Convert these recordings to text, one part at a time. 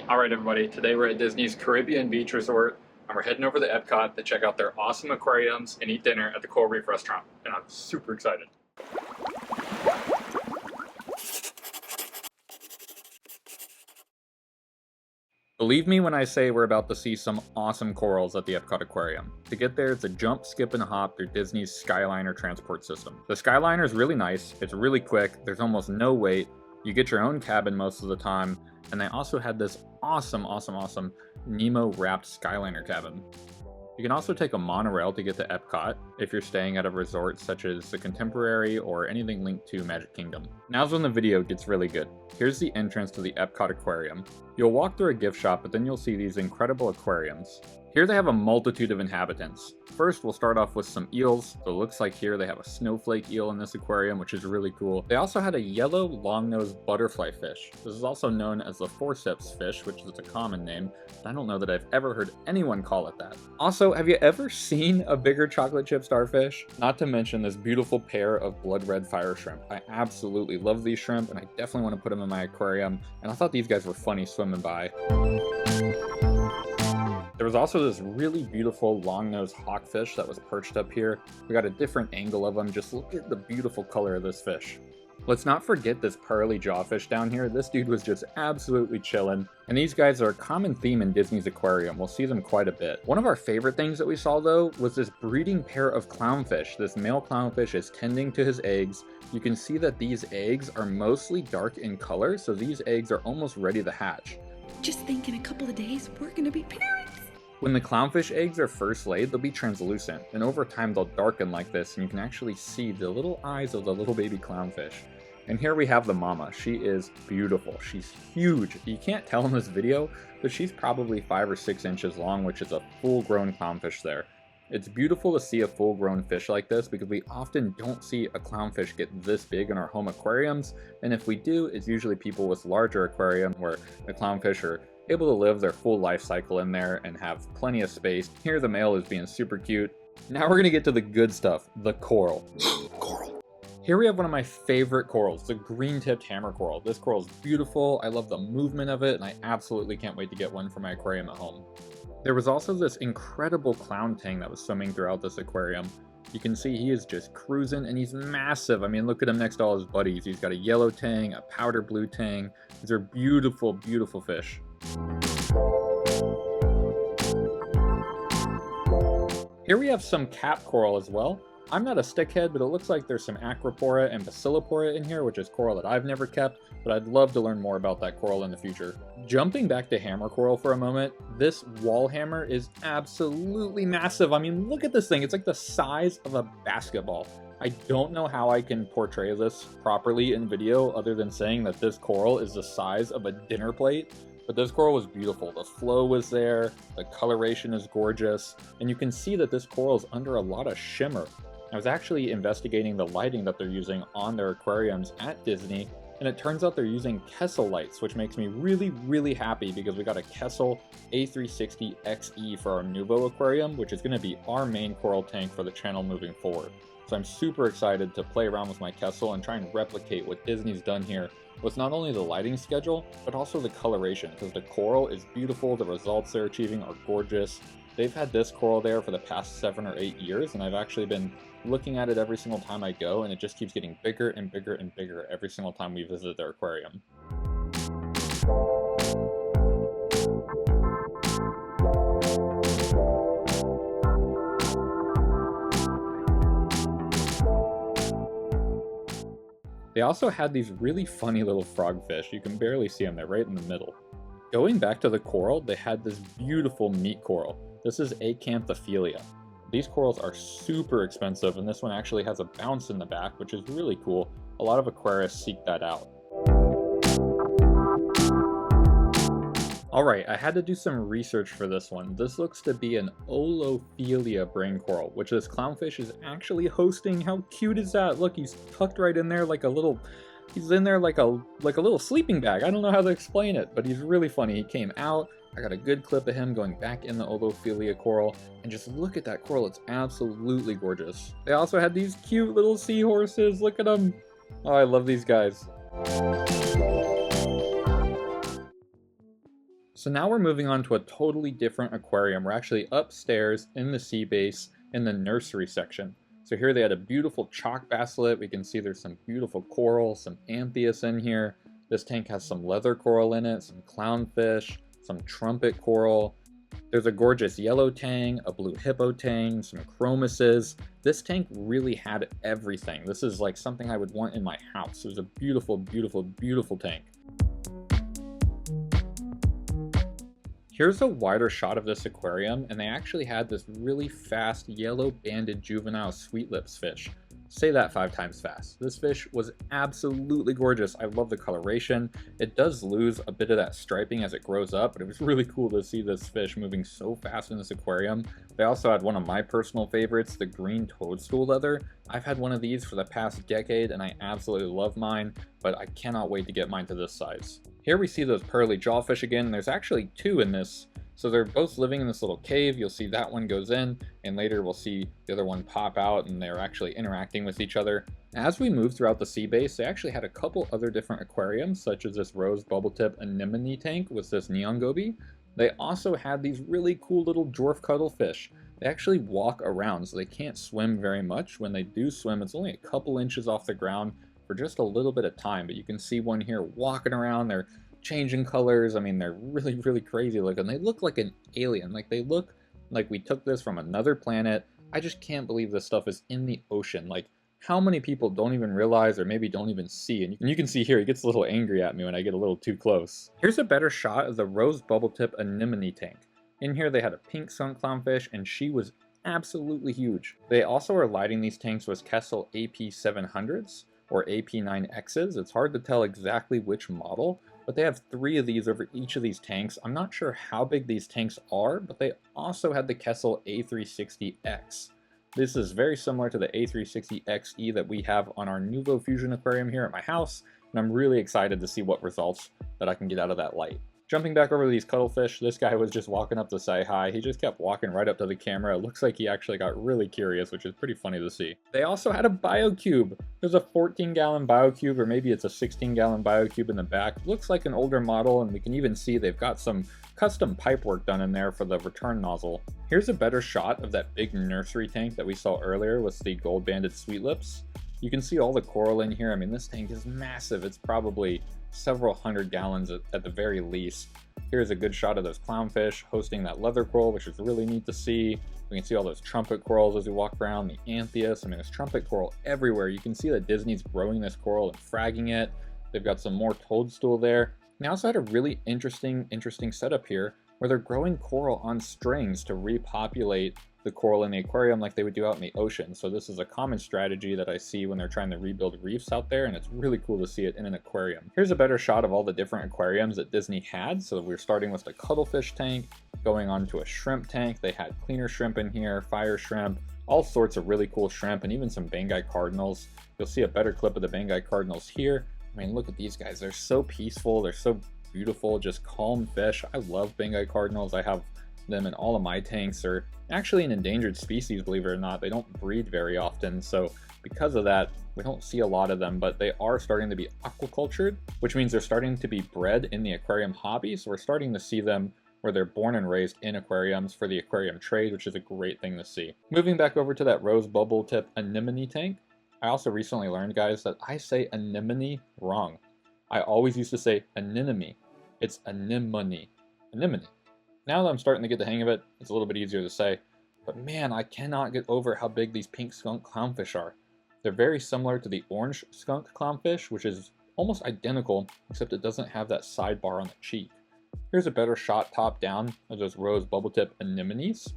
Alright everybody, today we're at Disney's Caribbean Beach Resort and we're heading over to Epcot to check out their awesome aquariums and eat dinner at the Coral Reef restaurant. And I'm super excited. Believe me when I say we're about to see some awesome corals at the Epcot Aquarium. To get there, it's a jump, skip, and a hop through Disney's Skyliner transport system. The Skyliner is really nice, it's really quick, there's almost no wait, you get your own cabin most of the time, and they also had this awesome Nemo wrapped Skyliner cabin. You can also take a monorail to get to Epcot if you're staying at a resort such as the Contemporary or anything linked to Magic Kingdom. Now's when the video gets really good. Here's the entrance to the Epcot Aquarium. You'll walk through a gift shop, but then you'll see these incredible aquariums. Here they have a multitude of inhabitants. First, we'll start off with some eels. So it looks like here they have a snowflake eel in this aquarium, which is really cool. They also had a yellow long-nosed butterfly fish. This is also known as the forceps fish, which is a common name, but I don't know that I've ever heard anyone call it that. Also, have you ever seen a bigger chocolate chip starfish? Not to mention this beautiful pair of blood red fire shrimp. I absolutely love these shrimp, and I definitely want to put them in my aquarium, and I thought these guys were funny swimming by. There was also this really beautiful long-nosed hawkfish that was perched up here. We got a different angle of him. Just look at the beautiful color of this fish. Let's not forget this pearly jawfish down here. This dude was just absolutely chilling. And these guys are a common theme in Disney's aquarium. We'll see them quite a bit. One of our favorite things that we saw though was this breeding pair of clownfish. This male clownfish is tending to his eggs. You can see that these eggs are mostly dark in color, so these eggs are almost ready to hatch. Just think in a couple of days, we're gonna be parents. When the clownfish eggs are first laid, they'll be translucent, and over time they'll darken like this, and you can actually see the little eyes of the little baby clownfish. And here we have the mama. She is beautiful. She's huge. You can't tell in this video, but she's probably 5 or 6 inches long, which is a full-grown clownfish there. It's beautiful to see a full-grown fish like this because we often don't see a clownfish get this big in our home aquariums, and if we do, it's usually people with larger aquarium where the clownfish are able to live their full life cycle in there and have plenty of space. Here the male is being super cute. Now we're gonna get to the good stuff, the coral. Coral. Here we have one of my favorite corals, the green-tipped hammer coral. This coral is beautiful, I love the movement of it, and I absolutely can't wait to get one for my aquarium at home. There was also this incredible clown tang that was swimming throughout this aquarium. You can see he is just cruising, and he's massive. I mean, look at him next to all his buddies. He's got a yellow tang, a powder blue tang. These are beautiful, beautiful fish. Here we have some cap coral as well. I'm not a stickhead, but it looks like there's some Acropora and Bacillopora in here, which is coral that I've never kept, but I'd love to learn more about that coral in the future. Jumping back to hammer coral for a moment, this wall hammer is absolutely massive. I mean, look at this thing. It's like the size of a basketball. I don't know how I can portray this properly in video other than saying that this coral is the size of a dinner plate. But this coral was beautiful. The flow was there, the coloration is gorgeous, and you can see that this coral is under a lot of shimmer. I was actually investigating the lighting that they're using on their aquariums at Disney, and it turns out they're using Kessel lights, which makes me really happy because we got a Kessel A360 XE for our Nuvo aquarium, which is going to be our main coral tank for the channel moving forward. So I'm super excited to play around with my Kessel and try and replicate what Disney's done here with not only the lighting schedule, but also the coloration, because the coral is beautiful, the results they're achieving are gorgeous. They've had this coral there for the past 7 or 8 years, and I've actually been looking at it every single time I go, and it just keeps getting bigger and bigger and bigger every single time we visit their aquarium. They also had these really funny little frogfish. You can barely see them, they're right in the middle. Going back to the coral, they had this beautiful meat coral. This is Acanthophilia. These corals are super expensive, and this one actually has a bounce in the back, which is really cool. A lot of aquarists seek that out. Alright, I had to do some research for this one. This looks to be an Olophilia brain coral, which this clownfish is actually hosting. How cute is that? Look, he's tucked right in there like a little... He's in there like a little sleeping bag. I don't know how to explain it, but he's really funny. He came out. I got a good clip of him going back in the Olophilia coral, and just look at that coral. It's absolutely gorgeous. They also had these cute little seahorses. Look at them. Oh, I love these guys. So now we're moving on to a totally different aquarium. We're actually upstairs in the sea base in the nursery section. So here they had a beautiful chalk basslet. We can see there's some beautiful coral, some anthias in here. This tank has some leather coral in it, some clownfish, some trumpet coral. There's a gorgeous yellow tang, a blue hippo tang, some chromuses. This tank really had everything. This is like something I would want in my house. It was a beautiful, beautiful, beautiful tank. Here's a wider shot of this aquarium, and they actually had this really fast yellow banded juvenile sweet lips fish. Say that 5 times fast. This fish was absolutely gorgeous. I love the coloration. It does lose a bit of that striping as it grows up, but it was really cool to see this fish moving so fast in this aquarium. They also had one of my personal favorites, the green toadstool leather. I've had one of these for the past decade, and I absolutely love mine, but I cannot wait to get mine to this size. Here we see those pearly jawfish again. There's actually 2 in this. So they're both living in this little cave. You'll see that one goes in, and later we'll see the other one pop out, and they're actually interacting with each other. As we move throughout the sea base, they actually had a couple other different aquariums, such as this rose bubble tip anemone tank with this neon goby. They also had these really cool little dwarf cuttlefish. They actually walk around, so they can't swim very much. When they do swim, it's only a couple inches off the ground for just a little bit of time, but you can see one here walking around. They're changing colors. I mean, they're really, really crazy looking. They look like an alien. Like, they look like we took this from another planet. I just can't believe this stuff is in the ocean. Like, how many people don't even realize or maybe don't even see? And you can see here, he gets a little angry at me when I get a little too close. Here's a better shot of the rose bubble tip anemone tank. In here, they had a pink skunk clownfish, and she was absolutely huge. They also are lighting these tanks with Kessel AP700s or AP9Xs. It's hard to tell exactly which model, but they have 3 of these over each of these tanks. I'm not sure how big these tanks are, but they also had the Kessel A360X. This is very similar to the A360XE that we have on our Nuvo Fusion aquarium here at my house, and I'm really excited to see what results that I can get out of that light. Jumping back over to these cuttlefish, this guy was just walking up to say hi. He just kept walking right up to the camera. It looks like he actually got really curious, which is pretty funny to see. They also had a BioCube. There's a 14-gallon BioCube, or maybe it's a 16-gallon BioCube in the back. Looks like an older model, and we can even see they've got some custom pipe work done in there for the return nozzle. Here's a better shot of that big nursery tank that we saw earlier with the gold-banded sweet lips. You can see all the coral in here. I mean, this tank is massive. It's probably several hundred gallons at the very least. Here's a good shot of those clownfish hosting that leather coral, which is really neat to see. We can see all those trumpet corals as we walk around, the anthias. I mean, there's trumpet coral everywhere. You can see that Disney's growing this coral and fragging it. They've got some more toadstool there. They also had a really interesting setup here where they're growing coral on strings to repopulate the coral in the aquarium like they would do out in the ocean. So this is a common strategy that I see when they're trying to rebuild reefs out there, and it's really cool to see it in an aquarium. Here's a better shot of all the different aquariums that Disney had. So we're starting with the cuttlefish tank, going on to a shrimp tank. They had cleaner shrimp in here, fire shrimp, all sorts of really cool shrimp, and even some Banggai cardinals. You'll see a better clip of the Banggai cardinals here. I mean, look at these guys. They're so peaceful. They're so beautiful, just calm fish. I love Banggai cardinals. I have them in all of my tanks. They're actually an endangered species, believe it or not. They don't breed very often, so because of that, we don't see a lot of them, but they are starting to be aquacultured, which means they're starting to be bred in the aquarium hobby. So we're starting to see them where they're born and raised in aquariums for the aquarium trade, which is a great thing to see. Moving back over to that rose bubble tip anemone tank, I also recently learned, guys, that I say anemone wrong. I always used to say anemone. It's anemone. Anemone. Now that I'm starting to get the hang of it, it's a little bit easier to say. But man, I cannot get over how big these pink skunk clownfish are. They're very similar to the orange skunk clownfish, which is almost identical, except it doesn't have that sidebar on the cheek. Here's a better shot top down of those rose bubble tip anemones.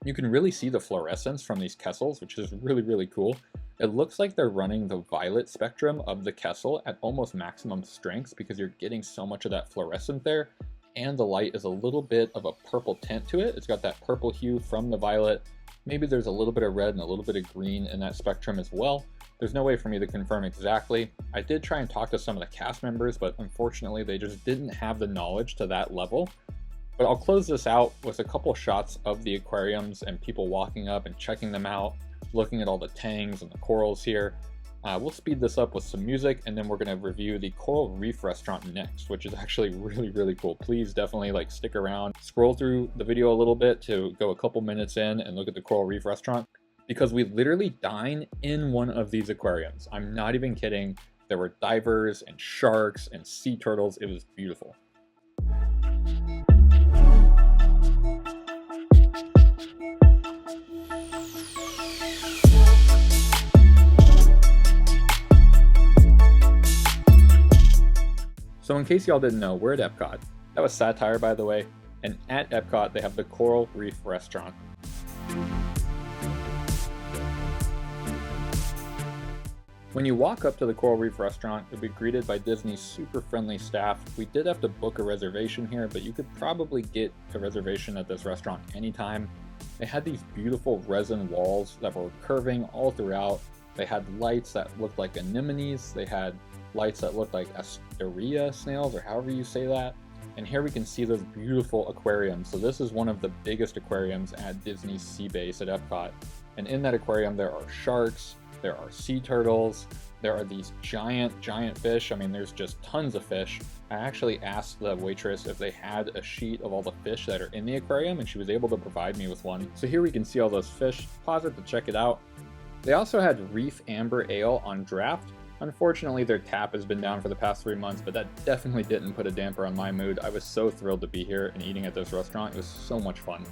You can really see the fluorescence from these Kessels, which is really, really cool. It looks like they're running the violet spectrum of the Kessel at almost maximum strengths because you're getting so much of that fluorescent there. And the light is a little bit of a purple tint to it. It's got that purple hue from the violet. Maybe there's a little bit of red and a little bit of green in that spectrum as well. There's no way for me to confirm exactly. I did try and talk to some of the cast members, but unfortunately they just didn't have the knowledge to that level. But I'll close this out with a couple shots of the aquariums and people walking up and checking them out, looking at all the tangs and the corals here. We'll speed this up with some music, and then we're going to review the Coral Reef restaurant next, which is actually really, really cool. Please definitely like stick around, scroll through the video a little bit to go a couple minutes in and look at the Coral Reef restaurant, because we literally dine in one of these aquariums. I'm not even kidding. There were divers and sharks and sea turtles. It was beautiful. So in case y'all didn't know, we're at Epcot. That was satire, by the way. And at Epcot, they have the Coral Reef restaurant. When you walk up to the Coral Reef restaurant, you'll be greeted by Disney's super friendly staff. We did have to book a reservation here, but you could probably get a reservation at this restaurant anytime. They had these beautiful resin walls that were curving all throughout. They had lights that looked like anemones. They had lights that looked like asteria snails, or however you say that. And here we can see those beautiful aquariums. So this is one of the biggest aquariums at Disney's Sea Base at Epcot. And in that aquarium, there are sharks, there are sea turtles, there are these giant fish. I mean, there's just tons of fish. I actually asked the waitress if they had a sheet of all the fish that are in the aquarium, and she was able to provide me with one. So here we can see all those fish. Pause it to check it out. They also had Reef Amber Ale on draft. Unfortunately, their tap has been down for the past 3 months, but that definitely didn't put a damper on my mood. I was so thrilled to be here and eating at this restaurant. It was so much fun.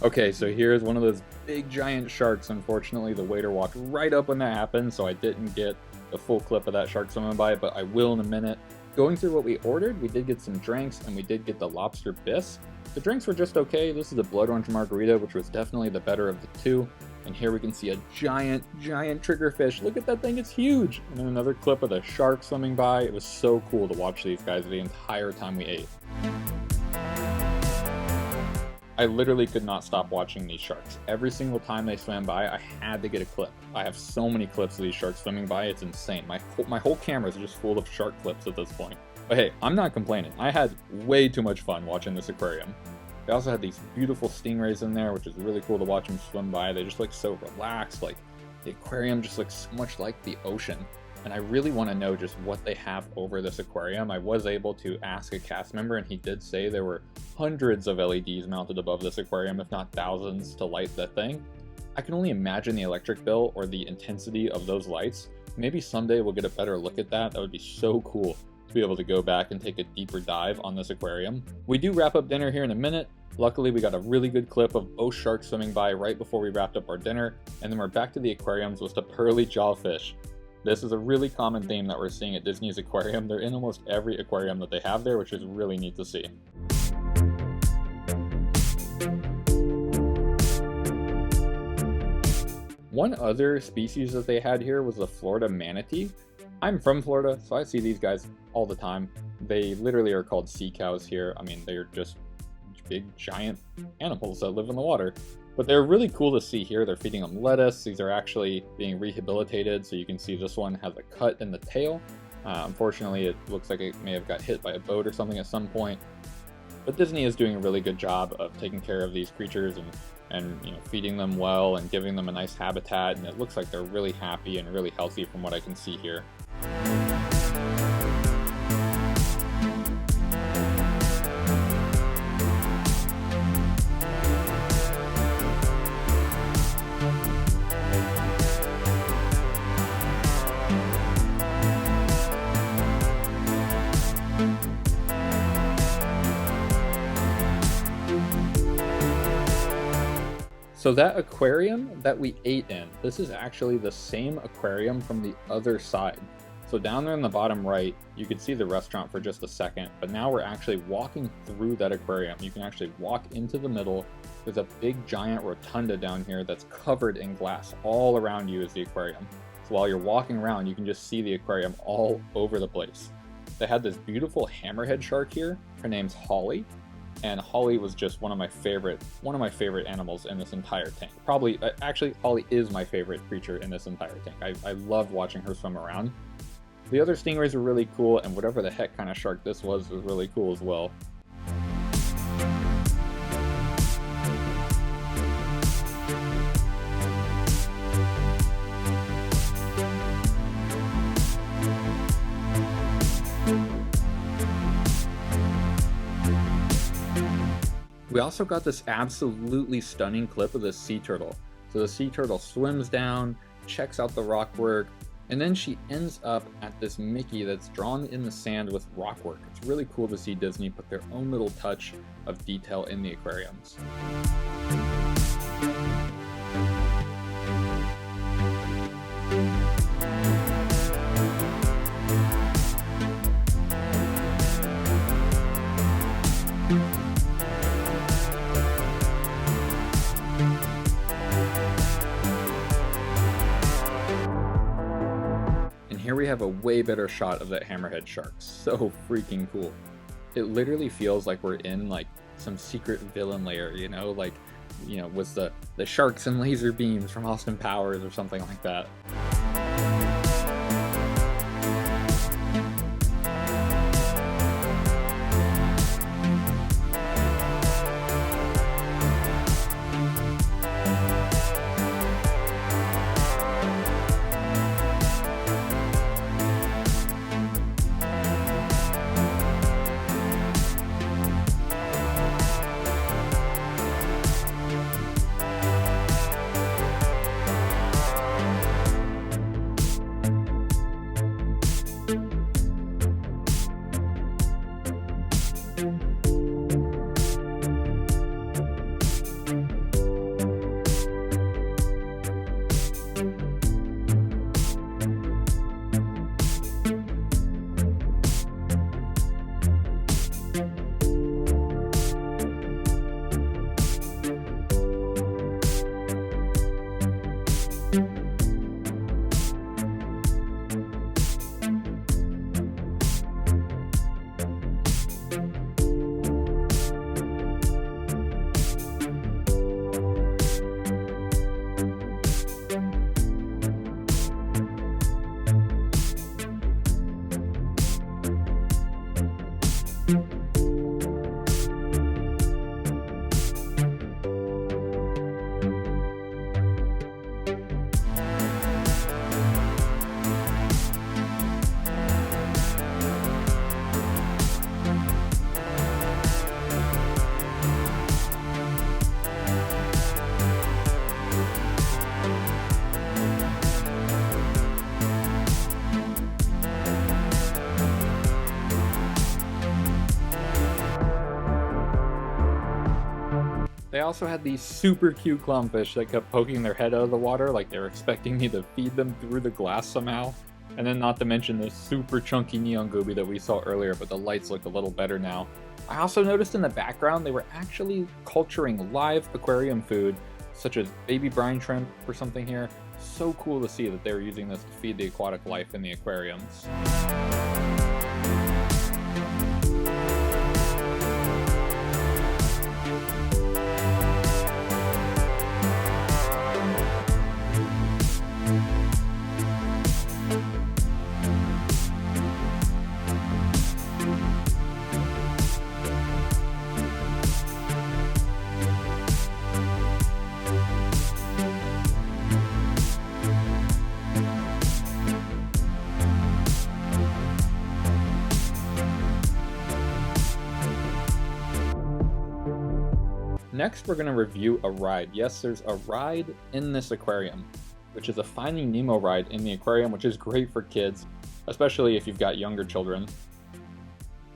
Okay, so here's one of those big giant sharks. Unfortunately, the waiter walked right up when that happened, so I didn't get the full clip of that shark swimming by, but I will in a minute. Going through what we ordered, we did get some drinks, and we did get the lobster bisque. The drinks were just okay. This is a blood orange margarita, which was definitely the better of the two. And here we can see a giant triggerfish. Look at that thing, it's huge. And then another clip of the shark swimming by. It was so cool to watch these guys the entire time we ate. I literally could not stop watching these sharks. Every single time they swam by, I had to get a clip. I have so many clips of these sharks swimming by, it's insane. My whole camera is just full of shark clips at this point. But hey, I'm not complaining. I had way too much fun watching this aquarium. They also had these beautiful stingrays in there, which is really cool to watch them swim by. They just look so relaxed. Like, the aquarium just looks so much like the ocean. And I really want to know just what they have over this aquarium. I was able to ask a cast member, and he did say there were hundreds of LEDs mounted above this aquarium, if not thousands, to light the thing. I can only imagine the electric bill or the intensity of those lights. Maybe someday we'll get a better look at that. That would be so cool to be able to go back and take a deeper dive on this aquarium. We do wrap up dinner here in a minute. Luckily, we got a really good clip of both sharks swimming by right before we wrapped up our dinner, and then we're back to the aquariums with the pearly jawfish. This is a really common theme that we're seeing at Disney's aquarium. They're in almost every aquarium that they have there, which is really neat to see. One other species that they had here was the Florida manatee. I'm from Florida, so I see these guys all the time. They literally are called sea cows here. I mean, they're just big, giant animals that live in the water. But they're really cool to see here. They're feeding them lettuce. These are actually being rehabilitated, so you can see this one has a cut in the tail. Unfortunately, it looks like it may have got hit by a boat or something at some point. But Disney is doing a really good job of taking care of these creatures and you know, feeding them well and giving them a nice habitat, and it looks like they're really happy and really healthy from what I can see here. So that aquarium that we ate in, this is actually the same aquarium from the other side. So down there in the bottom right, you can see the restaurant for just a second, but now we're actually walking through that aquarium. You can actually walk into the middle. There's a big giant rotunda down here that's covered in glass. All around you is the aquarium. So while you're walking around, you can just see the aquarium all over the place. They had this beautiful hammerhead shark here. Her name's Holly. And Holly was just one of my favorite animals in this entire tank. Probably, actually, Holly is my favorite creature in this entire tank. I love watching her swim around. The other stingrays were really cool, and whatever the heck kind of shark this was really cool as well. We also got this absolutely stunning clip of the sea turtle. So the sea turtle swims down, checks out the rockwork, and then she ends up at this Mickey that's drawn in the sand with rockwork. It's really cool to see Disney put their own little touch of detail in the aquariums. Here we have a way better shot of that hammerhead shark. So freaking cool. It literally feels like we're in like some secret villain lair, you know, like, you know, with the sharks and laser beams from Austin Powers or something like that. They also had these super cute clownfish that kept poking their head out of the water like they were expecting me to feed them through the glass somehow. And then not to mention this super chunky neon goby that we saw earlier, but the lights look a little better now. I also noticed in the background they were actually culturing live aquarium food, such as baby brine shrimp or something here. So cool to see that they were using this to feed the aquatic life in the aquariums. Next, we're going to review a ride. Yes, there's a ride in this aquarium, which is a Finding Nemo ride in the aquarium, which is great for kids, especially if you've got younger children.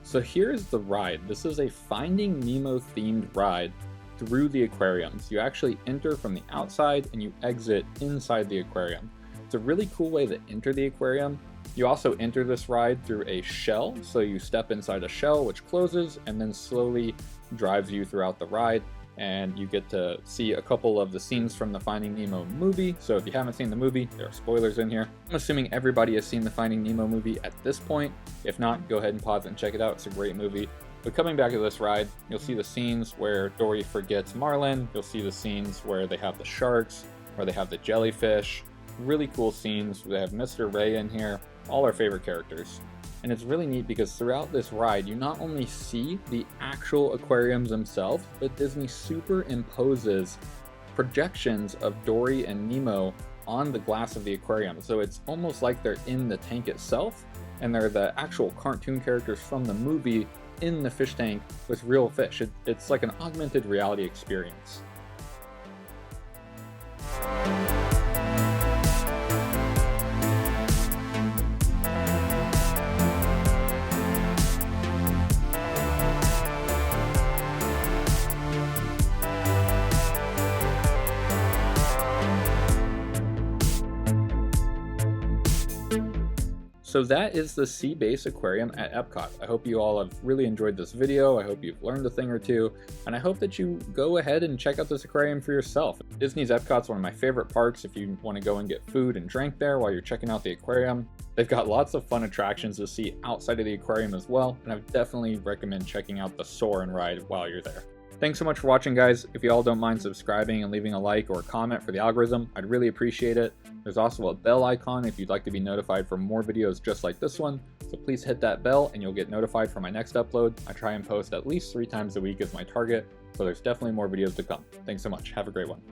So here's the ride. This is a Finding Nemo themed ride through the aquariums. You actually enter from the outside and you exit inside the aquarium. It's a really cool way to enter the aquarium. You also enter this ride through a shell, so you step inside a shell which closes and then slowly drives you throughout the ride. And you get to see a couple of the scenes from the Finding Nemo movie. So if you haven't seen the movie, there are spoilers in here. I'm assuming everybody has seen the Finding Nemo movie at this point. If not, go ahead and pause it and check it out. It's a great movie. But coming back to this ride, you'll see the scenes where Dory forgets Marlin. You'll see the scenes where they have the sharks, where they have the jellyfish. Really cool scenes. They have Mr. Ray in here. All our favorite characters. And it's really neat because throughout this ride, you not only see the actual aquariums themselves, but Disney superimposes projections of Dory and Nemo on the glass of the aquarium. So it's almost like they're in the tank itself, and they're the actual cartoon characters from the movie in the fish tank with real fish. It's like an augmented reality experience. So that is the Sea Base Aquarium at Epcot. I hope you all have really enjoyed this video. I hope you've learned a thing or two, and I hope that you go ahead and check out this aquarium for yourself. Disney's Epcot's one of my favorite parks if you want to go and get food and drink there while you're checking out the aquarium. They've got lots of fun attractions to see outside of the aquarium as well, and I would definitely recommend checking out the Soarin' ride while you're there. Thanks so much for watching, guys. If you all don't mind subscribing and leaving a like or a comment for the algorithm, I'd really appreciate it. There's also a bell icon if you'd like to be notified for more videos just like this one, so please hit that bell and you'll get notified for my next upload. I try and post at least 3 times a week as my target, so there's definitely more videos to come. Thanks so much. Have a great one.